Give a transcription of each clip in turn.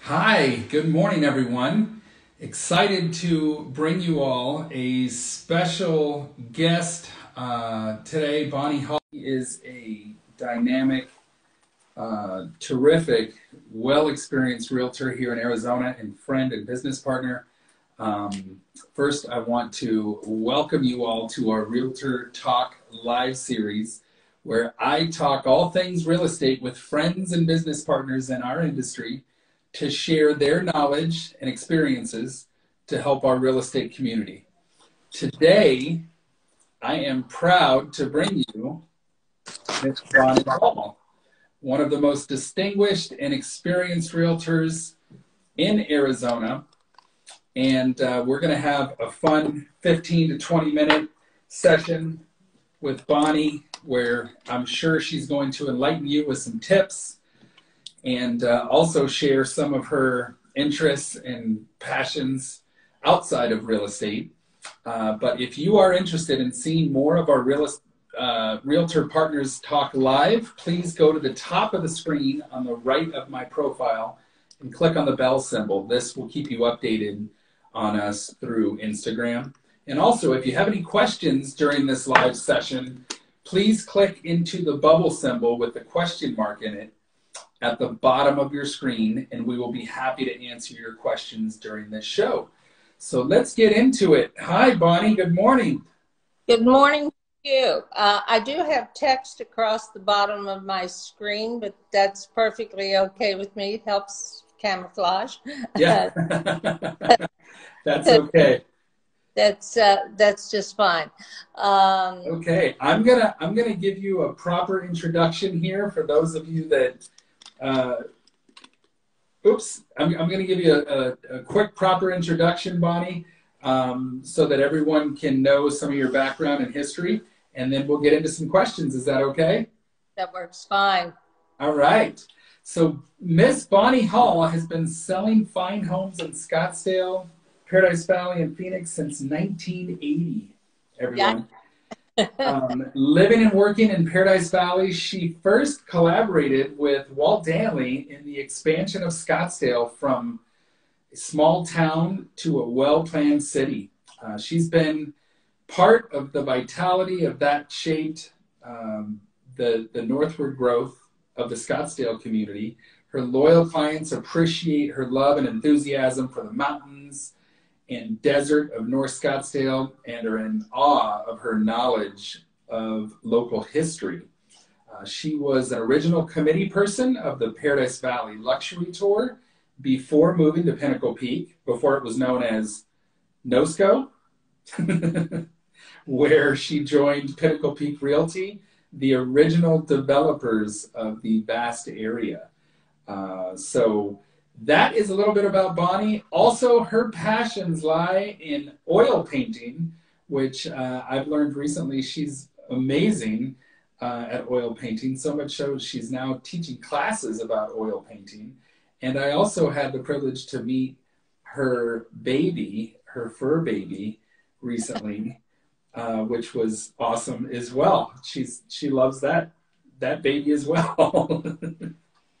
Hi, good morning, everyone. Excited to bring you all a special guest today. Bonnie Hall is a dynamic, terrific, well-experienced realtor here in Arizona and friend and business partner. First, I want to welcome you all to our Realtor Talk live series, where I talk all things real estate with friends and business partners in our industry to share their knowledge and experiences to help our real estate community. Today, I am proud to bring you Ms. Bonnie Hall, one of the most distinguished and experienced realtors in Arizona. And we're going to have a fun 15 to 20 minute session with Bonnie, where I'm sure she's going to enlighten you with some tips and also share some of her interests and passions outside of real estate. But if you are interested in seeing more of our Realtor Partners Talk live, please go to the top of the screen on the right of my profile and click on the bell symbol. This will keep you updated on us through Instagram. And also, if you have any questions during this live session, please click into the bubble symbol with the question mark in it at the bottom of your screen, and we will be happy to answer your questions during this show. So let's get into it. Hi, Bonnie. Good morning. Good morning to you. I do have text across the bottom of my screen, but that's perfectly okay with me. It helps camouflage. Yeah, that's okay. That's just fine. Okay, I'm gonna give you a proper introduction here for those of you that. I'm going to give you a quick, proper introduction, Bonnie, so that everyone can know some of your background and history, and then we'll get into some questions. Is that okay? That works fine. All right. So Miss Bonnie Hall has been selling fine homes in Scottsdale, Paradise Valley, and Phoenix since 1980, everyone. Yeah. Living and working in Paradise Valley, she first collaborated with Walt Danley in the expansion of Scottsdale from a small town to a well-planned city. She's been part of the vitality of that shaped the northward growth of the Scottsdale community. Her loyal clients appreciate her love and enthusiasm for the mountains and desert of North Scottsdale and are in awe of her knowledge of local history. She was an original committee person of the Paradise Valley Luxury Tour before moving to Pinnacle Peak, before it was known as NOSCO, where she joined Pinnacle Peak Realty, the original developers of the vast area. So that is a little bit about Bonnie. Also, her passions lie in oil painting, which I've learned recently she's amazing at oil painting, so much so she's now teaching classes about oil painting. And I also had the privilege to meet her baby, her fur baby, recently, which was awesome as well. She loves that baby as well.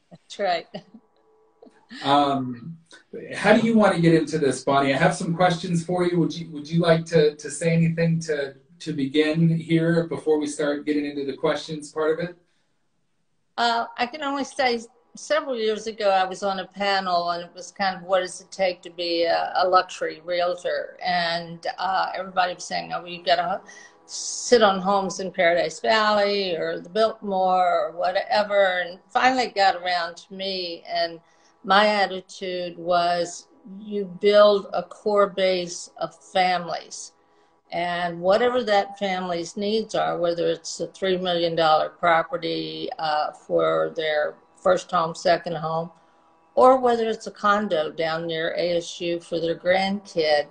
That's right. How do you want to get into this, Bonnie? I have some questions for you. Would you like to say anything to begin here before we start getting into the questions part of it? I can only say several years ago I was on a panel, and it was kind of what does it take to be a luxury realtor, and everybody was saying, oh, you got to sit on homes in Paradise Valley or the Biltmore or whatever, and finally got around to me, and my attitude was you build a core base of families, and whatever that family's needs are, whether it's a $3 million property for their first home, second home, or whether it's a condo down near ASU for their grandkid,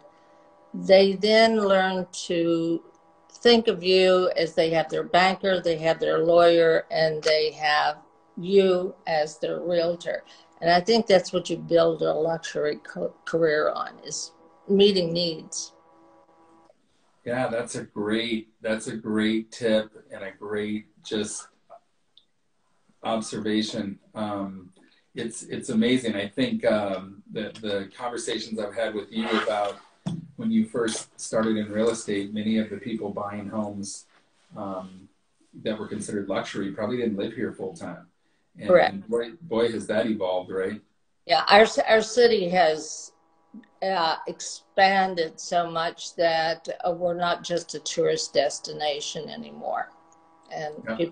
they then learn to think of you as they have their banker, they have their lawyer, and they have you as their realtor. And I think that's what you build a luxury career on, is meeting needs. Yeah, that's a great tip and a great just observation. it's amazing. I think the conversations I've had with you about when you first started in real estate, many of the people buying homes that were considered luxury probably didn't live here full time. Correct. And boy, has that evolved, right? Yeah, our city has expanded so much that we're not just a tourist destination anymore, and Yeah,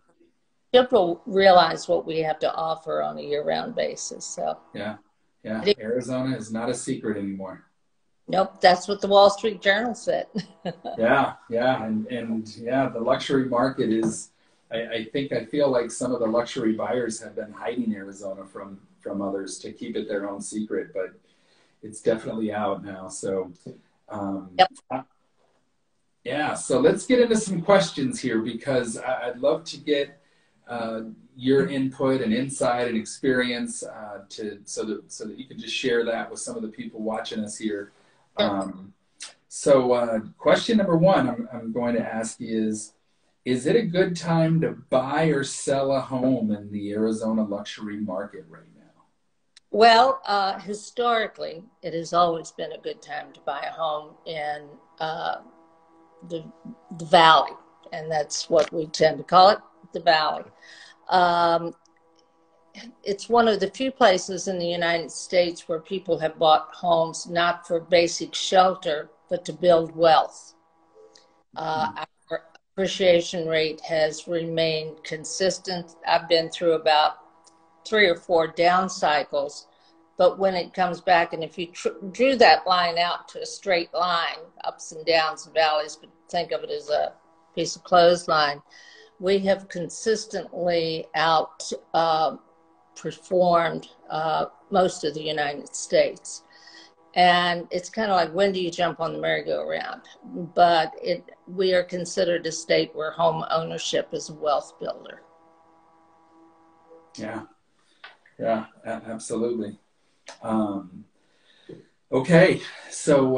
people realize what we have to offer on a year-round basis. So, yeah, yeah. Arizona is not a secret anymore. nope, that's what the Wall Street Journal said. Yeah, yeah, and yeah, the luxury market is. I feel like some of the luxury buyers have been hiding Arizona from others to keep it their own secret, but it's definitely out now. So, um, Yep. yeah, so let's get into some questions here because I'd love to get uh, your input and insight and experience so that you can just share that with some of the people watching us here. Sure. Question number one I'm going to ask you is it a good time to buy or sell a home in the Arizona luxury market right now? Well, historically, it has always been a good time to buy a home in the, the valley, and that's what we tend to call it, the valley. Um, it's one of the few places in the United States where people have bought homes not for basic shelter, but to build wealth. Our appreciation rate has remained consistent. I've been through about 3 or 4 down cycles, but when it comes back, and if you drew that line out to a straight line, ups and downs and valleys, but think of it as a piece of clothesline, we have consistently outperformed most of the United States. And it's kind of like, when do you jump on the merry-go-round? But we are considered a state where home ownership is a wealth builder. Yeah, yeah, absolutely. Um, okay, so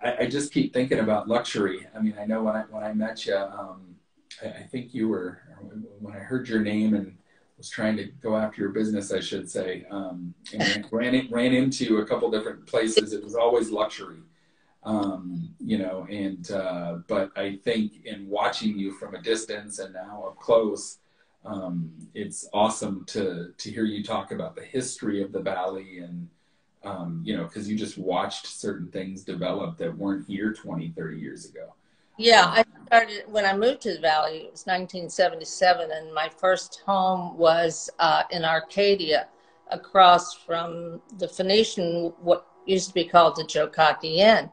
I just keep thinking about luxury. I mean, I know when I met you, I think you were when I heard your name and was trying to go after your business, I should say, and ran into a couple different places. It was always luxury, you know. And but I think in watching you from a distance and now up close, it's awesome to hear you talk about the history of the valley and you know, because you just watched certain things develop that weren't here 20, 30 years ago. Yeah, I started when I moved to the Valley. It was 1977, and my first home was in Arcadia, across from the Phoenician, what used to be called the Jokaki Inn.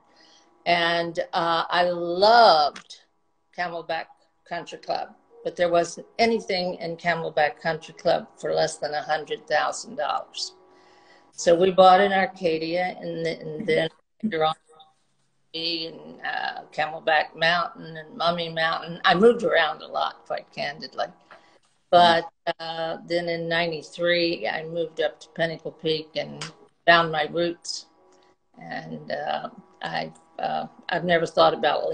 And I loved Camelback Country Club, but there wasn't anything in Camelback Country Club for less than $100,000. So we bought in Arcadia, and then later on, and Camelback Mountain and Mummy Mountain. I moved around a lot, quite candidly. But then in '93, I moved up to Pinnacle Peak and found my roots. And I've never thought about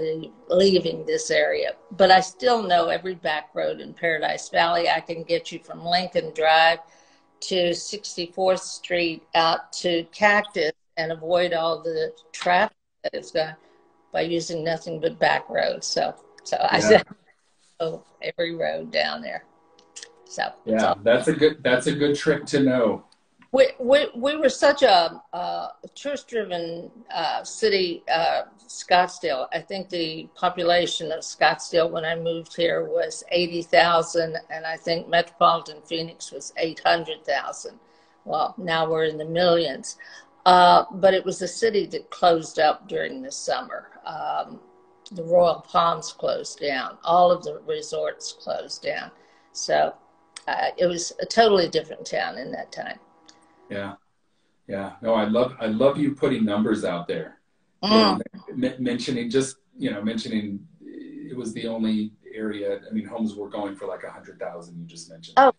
leaving this area. But I still know every back road in Paradise Valley. I can get you from Lincoln Drive to 64th Street out to Cactus and avoid all the traffic that is done by using nothing but back roads. So I Yeah. said, oh, every road down there. So Yeah, that's a good trick to know. we were such a tourist-driven city, Scottsdale. I think the population of Scottsdale when I moved here was 80,000, and I think metropolitan Phoenix was 800,000. Well, now we're in the millions. But it was a city that closed up during the summer. The Royal Palms closed down. All of the resorts closed down. So it was a totally different town in that time. Yeah, yeah. No, I love you putting numbers out there. You Mm. know, mentioning just mentioning it was the only area. I mean, homes were going for like 100,000. You just mentioned. Oh,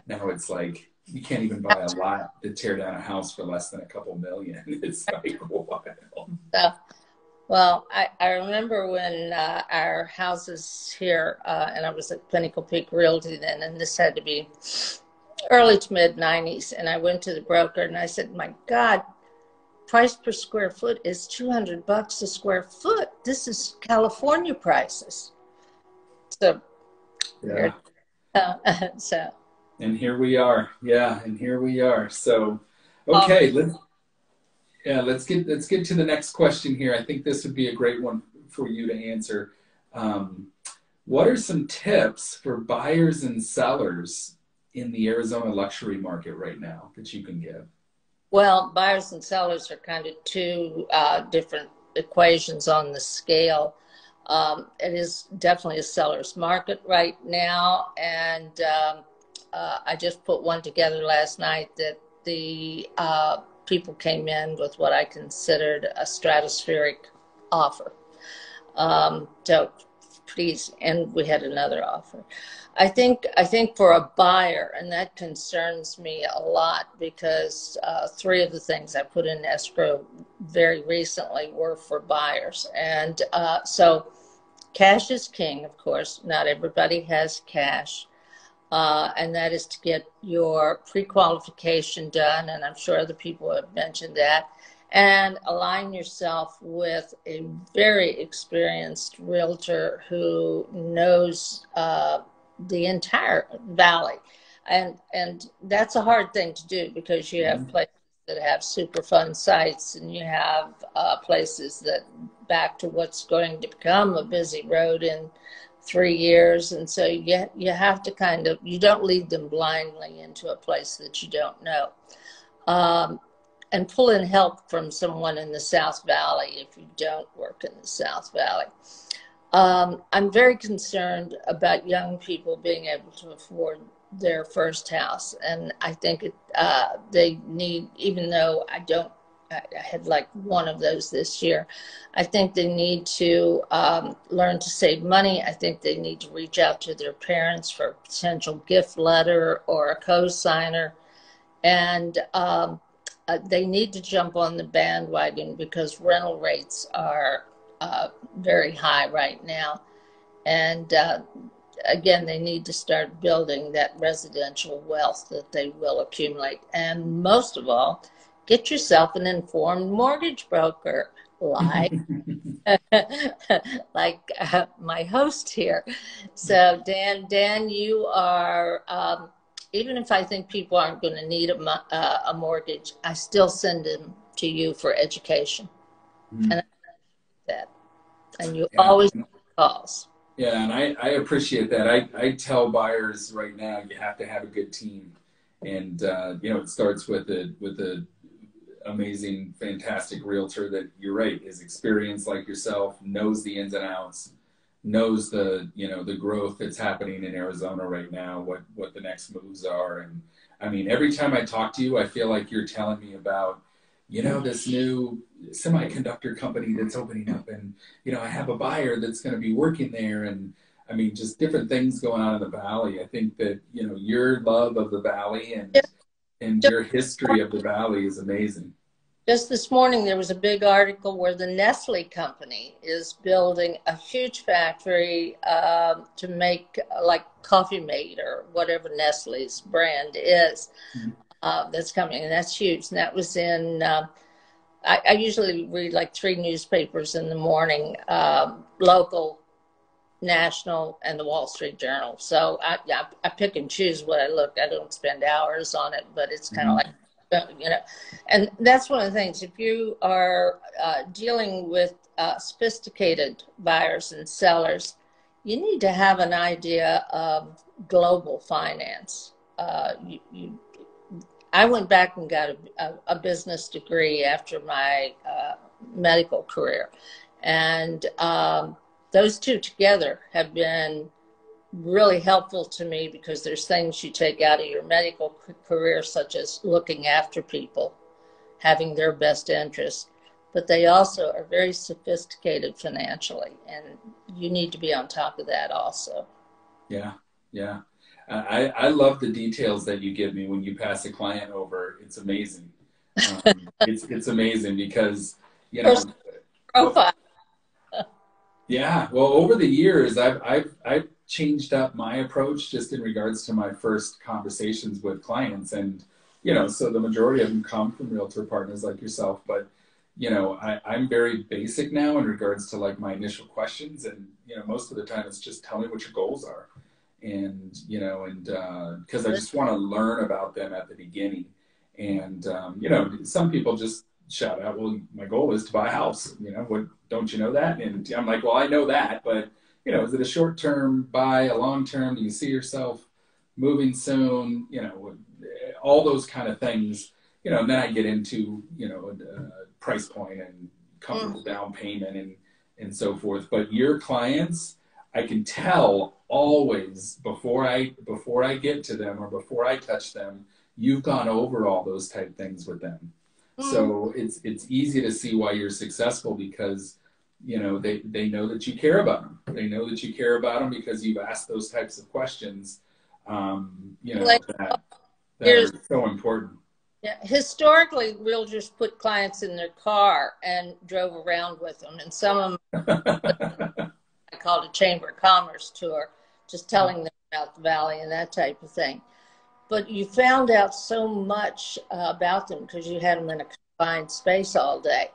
Now it's like you can't even buy a lot to tear down a house for less than a couple million. It's like wild. so, well, I remember when our houses here, and I was at Pinnacle Peak Realty then, and this had to be early to mid 90s, and I went to the broker and I said, my God, price per square foot is $200 a square foot. This is California prices. So, Yeah. so. And here we are. Yeah, and here we are. So, Um, okay, let's get to the next question here. I think this would be a great one for you to answer. Um, what are some tips for buyers and sellers in the Arizona luxury market right now that you can give? well, buyers and sellers are kind of two different equations on the scale. It is definitely a seller's market right now, and I just put one together last night that the people came in with what I considered a stratospheric offer. So please, and we had another offer. I think for a buyer, and that concerns me a lot because three of the things I put in escrow very recently were for buyers, and so cash is king. Of course, not everybody has cash. And that is to get your pre-qualification done, and I'm sure other people have mentioned that, and align yourself with a very experienced realtor who knows the entire valley. And that's a hard thing to do because you have places that have super fun sites, and you have places that back to what's going to become a busy road in 3 years. And so you have to kind of, you don't lead them blindly into a place that you don't know. And pull in help from someone in the South Valley if you don't work in the South Valley. I'm very concerned about young people being able to afford their first house. And I think they need, even though I had like one of those this year, I think they need to learn to save money. I think they need to reach out to their parents for a potential gift letter or a co-signer. And they need to jump on the bandwagon because rental rates are very high right now. And again, they need to start building that residential wealth that they will accumulate. And most of all, get yourself an informed mortgage broker like like my host here. So Dan, you are even if I think people aren't going to need a mortgage, I still send them to you for education, and I that, and you Yeah. always calls. Yeah, and I appreciate that. I tell buyers right now you have to have a good team, and it starts with a amazing, fantastic realtor that you're right is experienced like yourself, knows the ins and outs, knows the growth that's happening in Arizona right now, what the next moves are, and I mean every time I talk to you, I feel like you're telling me about this new semiconductor company that's opening up, and I have a buyer that's going to be working there, and I mean just different things going on in the valley. I think that your love of the valley and Just, your history of the valley is amazing. just this morning, there was a big article where the Nestle company is building a huge factory to make like Coffee Mate or whatever Nestle's brand is. That's coming, and that's huge. And that was in, I usually read like 3 newspapers in the morning, local, national, and the Wall Street Journal. So I pick and choose what I look. I don't spend hours on it, but it's kind of like, and that's one of the things. If you are dealing with sophisticated buyers and sellers, you need to have an idea of global finance. I went back and got a business degree after my medical career. And those two together have been really helpful to me because there's things you take out of your medical career, such as looking after people, having their best interests. But they also are very sophisticated financially, and you need to be on top of that also. Yeah, yeah. I love the details that you give me when you pass a client over. It's amazing. It's amazing because Personal profile. yeah. Well, over the years, I've changed up my approach just in regards to my first conversations with clients. And, you know, so the majority of them come from realtor partners like yourself, but, you know, I'm very basic now in regards to like my initial questions. And, you know, most of the time it's just tell me what your goals are. And, you know, and because I just want to learn about them at the beginning. And, you know, some people just shout out, well, my goal is to buy a house. You know, what, don't you know that? And I'm like, well, I know that, but, you know, is it a short-term buy, a long-term? Do you see yourself moving soon? You know, all those kind of things, you know, and then I get into, you know, a price point and comfortable down payment and so forth. But your clients, I can tell always before I get to them or before I touch them, you've gone over all those type things with them. So it's easy to see why you're successful because, you know, they know that you care about them. They know that you care about them because you've asked those types of questions, you know, Like, that are so important. yeah, historically, realtors put clients in their car and drove around with them. And some of them, I called a Chamber of Commerce tour, just telling them about the valley and that type of thing. But you found out so much about them because you had them in a confined space all day.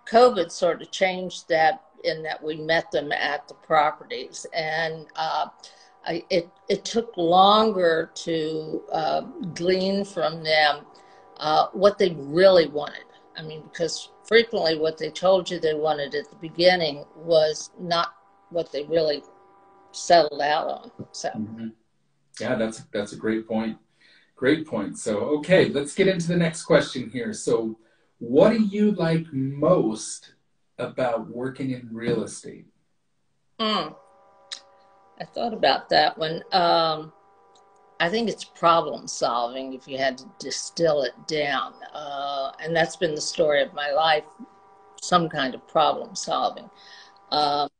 COVID sort of changed that in that we met them at the properties. And it took longer to glean from them what they really wanted. I mean, because frequently what they told you they wanted at the beginning was not what they really settled out on. So, yeah, that's a great point. Great point. So, okay, let's get into the next question here. So, what do you like most about working in real estate? I thought about that one. I think it's problem solving if you had to distill it down. And that's been the story of my life, some kind of problem solving. And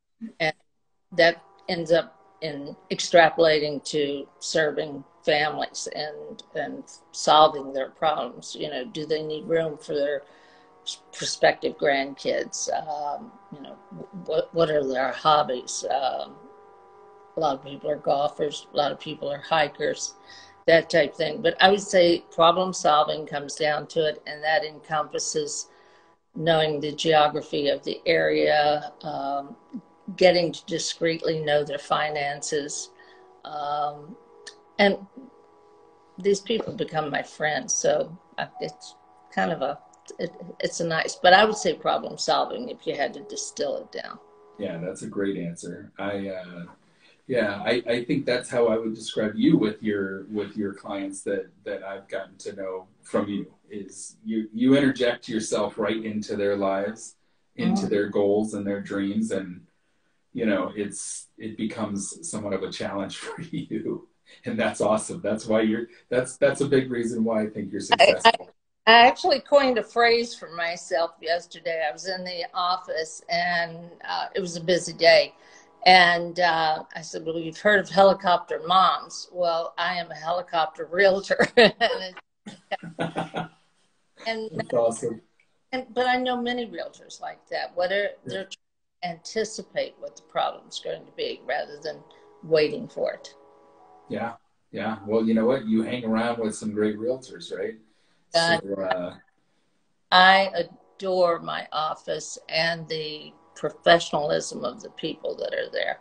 that ends up in extrapolating to serving families and solving their problems. You know, do they need room for their prospective grandkids? You know, what are their hobbies? A lot of people are golfers, a lot of people are hikers, that type of thing. But I would say problem solving comes down to it, and that encompasses knowing the geography of the area, getting to discreetly know their finances. And these people become my friends. So it's kind of it's a nice, but I would say problem solving if you had to distill it down. Yeah, that's a great answer. I think that's how I would describe you with your clients that I've gotten to know from you is you interject yourself right into their lives, into their goals and their dreams, and you know it becomes somewhat of a challenge for you, and that's awesome. That's why that's a big reason why I think you're successful. I actually coined a phrase for myself yesterday. I was in the office and it was a busy day. And I said, well, you've heard of helicopter moms. Well, I am a helicopter realtor. and That's awesome. But I know many realtors like that. They're trying to anticipate what the problem's going to be rather than waiting for it. Yeah. Yeah. Well, you know what? You hang around with some great realtors, right? I adore my office and the professionalism of the people that are there.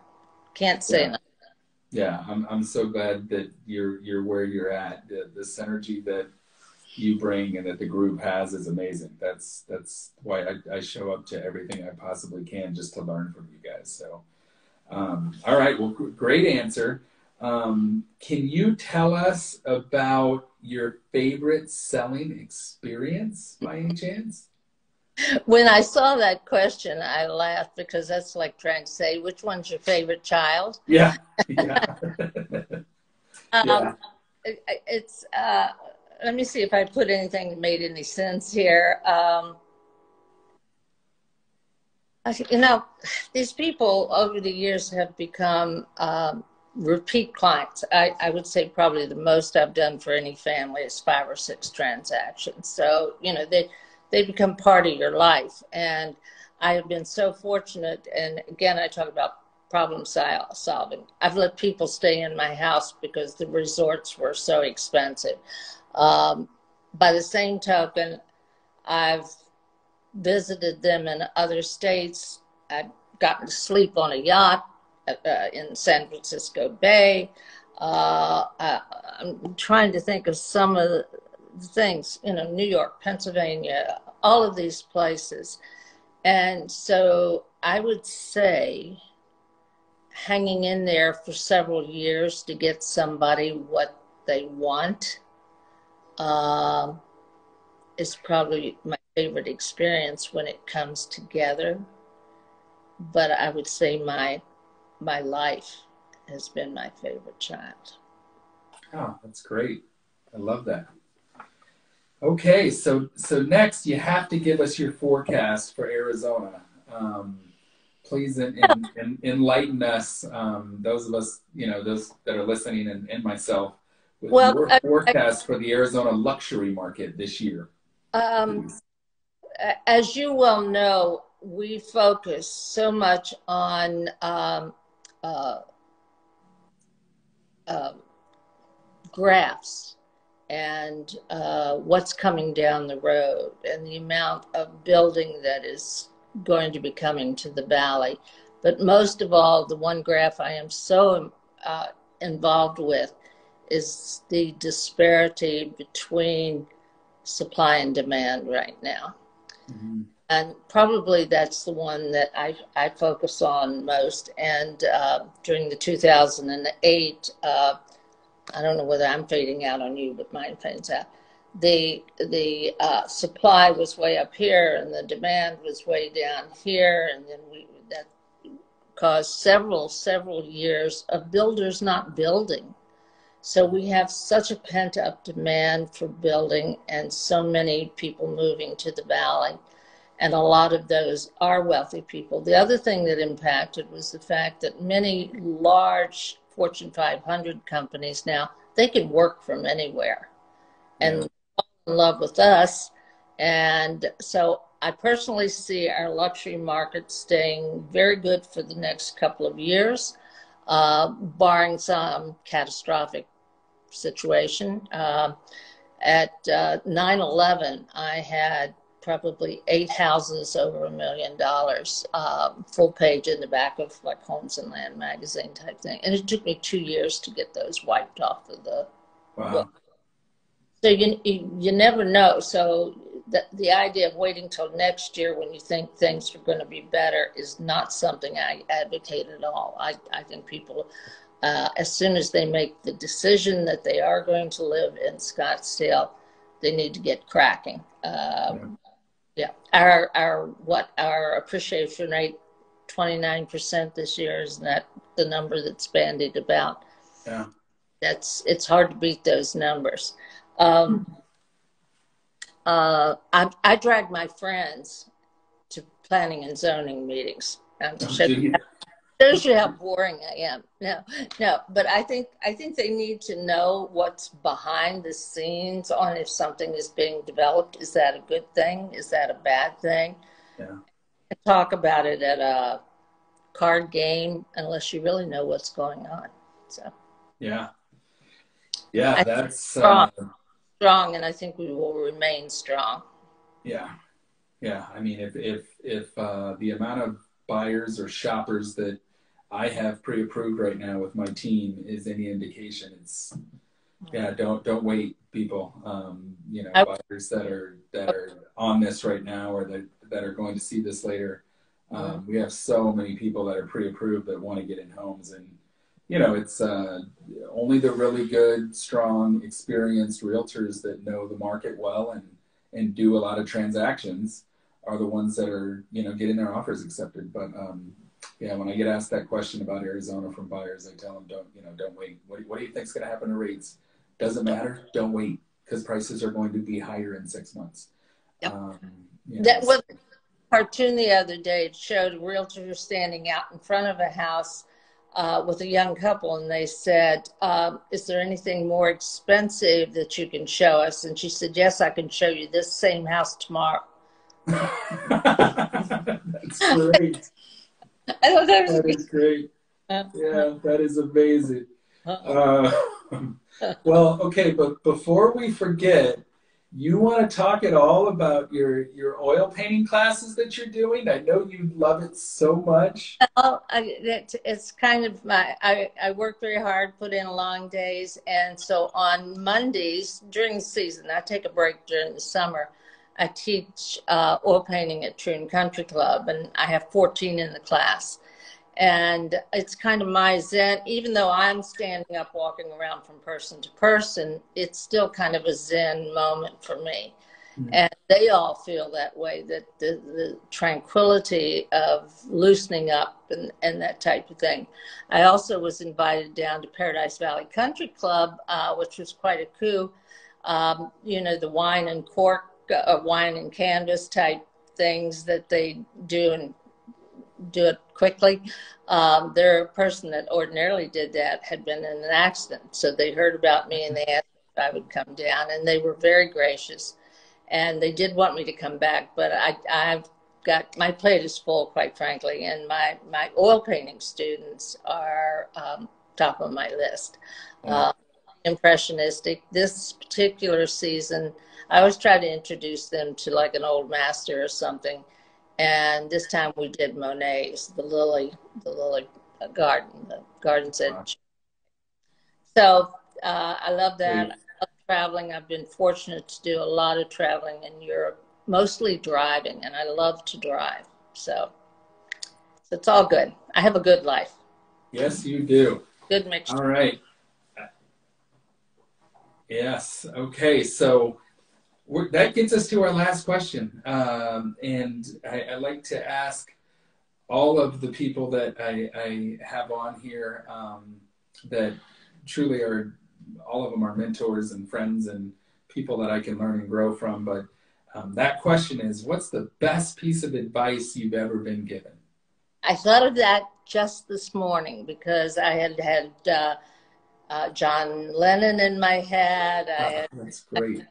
Can't say enough. Yeah, I'm so glad that you're where you're at. The synergy that you bring and that the group has is amazing. That's why I show up to everything I possibly can just to learn from you guys. So, all right, well, great answer. Can you tell us about your favorite selling experience by any chance? When I saw that question, I laughed because that's like trying to say, which one's your favorite child? Yeah. Yeah. It's, let me see if I put anything that made any sense here. You know, these people over the years have become repeat clients. I would say probably the most I've done for any family is 5 or 6 transactions. So, you know, they become part of your life. And I have been so fortunate. And again, I talk about problem solving. I've let people stay in my house because the resorts were so expensive. By the same token, I've visited them in other states. I've gotten to sleep on a yacht in San Francisco Bay. I'm trying to think of some of the things, New York, Pennsylvania, all of these places. And so I would say hanging in there for several years to get somebody what they want is probably my favorite experience when it comes together. But I would say my life has been my favorite child. Oh, that's great. I love that. Okay, so next you have to give us your forecast for Arizona. Please enlighten us, those of us, those that are listening and myself, with your forecast for the Arizona luxury market this year. As you well know, we focus so much on graphs and what's coming down the road and the amount of building that is going to be coming to the valley. But most of all, the one graph I am so involved with is the disparity between supply and demand right now. Mm-hmm. And probably that's the one that I focus on most. And during the 2008, I don't know whether I'm fading out on you, but mine fades out. The supply was way up here, and the demand was way down here, and then that caused several years of builders not building. So we have such a pent-up demand for building, and so many people moving to the valley, and a lot of those are wealthy people. The other thing that impacted was the fact that many large Fortune 500 companies now, they can work from anywhere and fall in love with us. And so I personally see our luxury market staying very good for the next couple of years, barring some catastrophic situation. At 9/11, I had probably 8 houses over $1 million, full page in the back of like Homes and Land magazine type thing. And it took me 2 years to get those wiped off of the book. So you never know. So the idea of waiting till next year when you think things are going to be better is not something I advocate at all. I think people, as soon as they make the decision that they are going to live in Scottsdale, they need to get cracking. Yeah, our appreciation rate, 29% this year, is that the number that's bandied about? Yeah, it's hard to beat those numbers. I drag my friends to planning and zoning meetings. Shows you how boring I am. No, but I think they need to know what's behind the scenes on if something is being developed. Is that a good thing? Is that a bad thing? Yeah. And talk about it at a card game unless you really know what's going on. So. Yeah, that's strong, and I think we will remain strong. Yeah. I mean, if the amount of buyers or shoppers that I have pre-approved right now with my team is any indication, it's don't wait, people. Buyers that are on this right now or that are going to see this later. We have so many people that are pre-approved that want to get in homes, and it's only the really good, strong, experienced realtors that know the market well and do a lot of transactions are the ones that are getting their offers accepted. But when I get asked that question about Arizona from buyers, I tell them don't wait. What do you think's going to happen to rates? Doesn't matter. Don't wait, because prices are going to be higher in 6 months. Yep. That was a cartoon the other day. It showed a realtor standing out in front of a house with a young couple, and they said, is there anything more expensive that you can show us? And she said, yes, I can show you this same house tomorrow. That's great. I thought that is great. Yeah, that is amazing. Uh, well, okay, but before we forget, you want to talk at all about your oil painting classes that you're doing? I know you love it so much. Well, it's kind of I work very hard, put in long days. And so on Mondays during the season, I take a break during the summer. I teach oil painting at Troon Country Club, and I have 14 in the class. And it's kind of my zen, even though I'm standing up, walking around from person to person, it's still kind of a zen moment for me. Mm. And they all feel that way, that the tranquility of loosening up and that type of thing. I also was invited down to Paradise Valley Country Club, which was quite a coup. You know, the wine and cork, wine and canvas type things that they do and do it quickly. Their person that ordinarily did that had been in an accident. So they heard about me and they asked if I would come down, and they were very gracious. And they did want me to come back, but I've got, my plate is full, quite frankly, and my oil painting students are top of my list. Yeah. Impressionistic. This particular season, I always try to introduce them to like an old master or something. And this time we did Monet's, the lily garden, the Garden's Wow. Edge. So I love Great. that. I love traveling. I've been fortunate to do a lot of traveling in Europe, mostly driving, and I love to drive. So it's all good. I have a good life. Yes, you do. Good All mixture. right. Yes. Okay. So that gets us to our last question. And I like to ask all of the people that I have on here that truly are, all of them are mentors and friends and people that I can learn and grow from. But that question is, what's the best piece of advice you've ever been given? I thought of that just this morning because I had John Lennon in my head. Oh, that's great.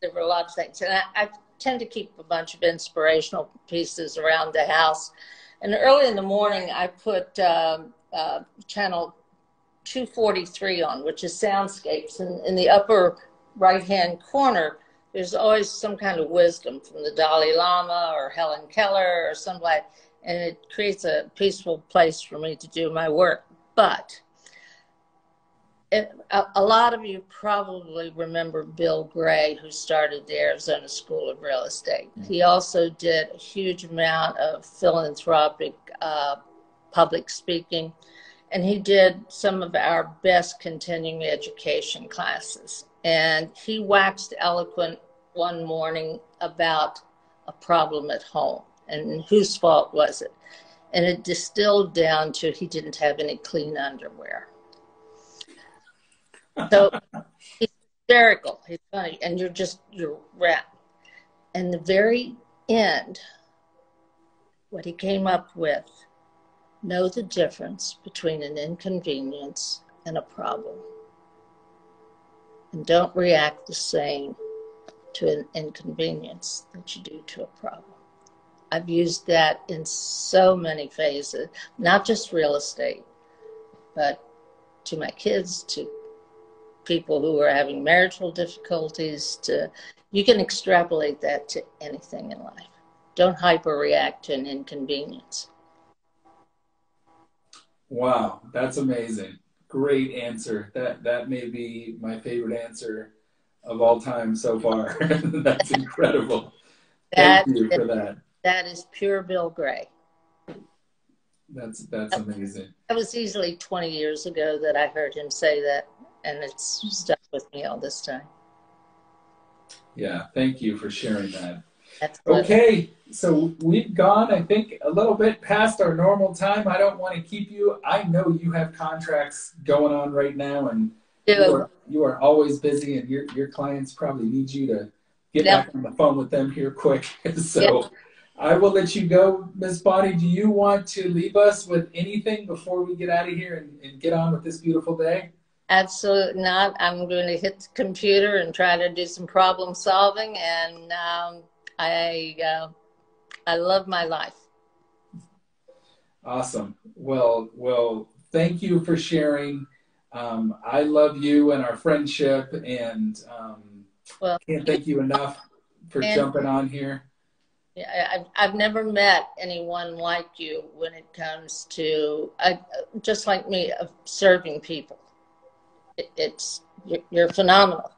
There were a lot of things. And I tend to keep a bunch of inspirational pieces around the house. And early in the morning, I put channel 243 on, which is soundscapes. And in the upper right-hand corner, there's always some kind of wisdom from the Dalai Lama or Helen Keller or somebody. And it creates a peaceful place for me to do my work. But a lot of you probably remember Bill Gray, who started the Arizona School of Real Estate. He also did a huge amount of philanthropic public speaking, and he did some of our best continuing education classes. And he waxed eloquent one morning about a problem at home and whose fault was it. And it distilled down to he didn't have any clean underwear. So he's hysterical, he's funny, and you're wrapped. And the very end, what he came up with, know the difference between an inconvenience and a problem. And don't react the same to an inconvenience that you do to a problem. I've used that in so many phases, not just real estate, but to my kids, to people who are having marital difficulties, you can extrapolate that to anything in life. Don't hyperreact to an inconvenience. Wow, that's amazing. Great answer. That may be my favorite answer of all time so far. That's incredible. Thank That you for that. that is pure Bill Gray. That's amazing. That was easily 20 years ago that I heard him say that, and it's stuck with me all this time. Yeah, thank you for sharing that. That's Okay, so we've gone, I think, a little bit past our normal time. I don't want to keep you. I know you have contracts going on right now, and you are always busy, and your clients probably need you to get back on the phone with them here quick. So I will let you go, Miss Bonnie. Do you want to leave us with anything before we get out of here and get on with this beautiful day? Absolutely not. I'm going to hit the computer and try to do some problem solving, and I love my life. Awesome. Well, thank you for sharing. I love you and our friendship, and Well, can't thank you enough for and jumping on here. yeah, I've never met anyone like you when it comes to just like me of serving people. It's you're phenomenal.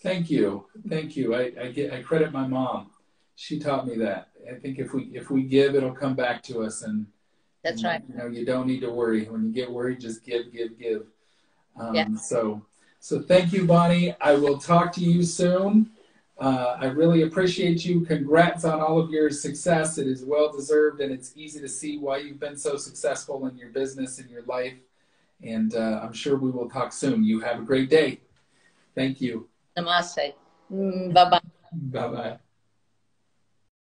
Thank you, thank you. I credit my mom. She taught me that. I think if we give, it'll come back to us, That's and right. you know, you don't need to worry. When you get worried, just give, give, give. Yeah. So thank you, Bonnie. I will talk to you soon. I really appreciate you. Congrats on all of your success. It is well deserved, and it's easy to see why you've been so successful in your business and your life. And I'm sure we will talk soon. You have a great day. Thank you. Namaste. Bye bye. Bye bye.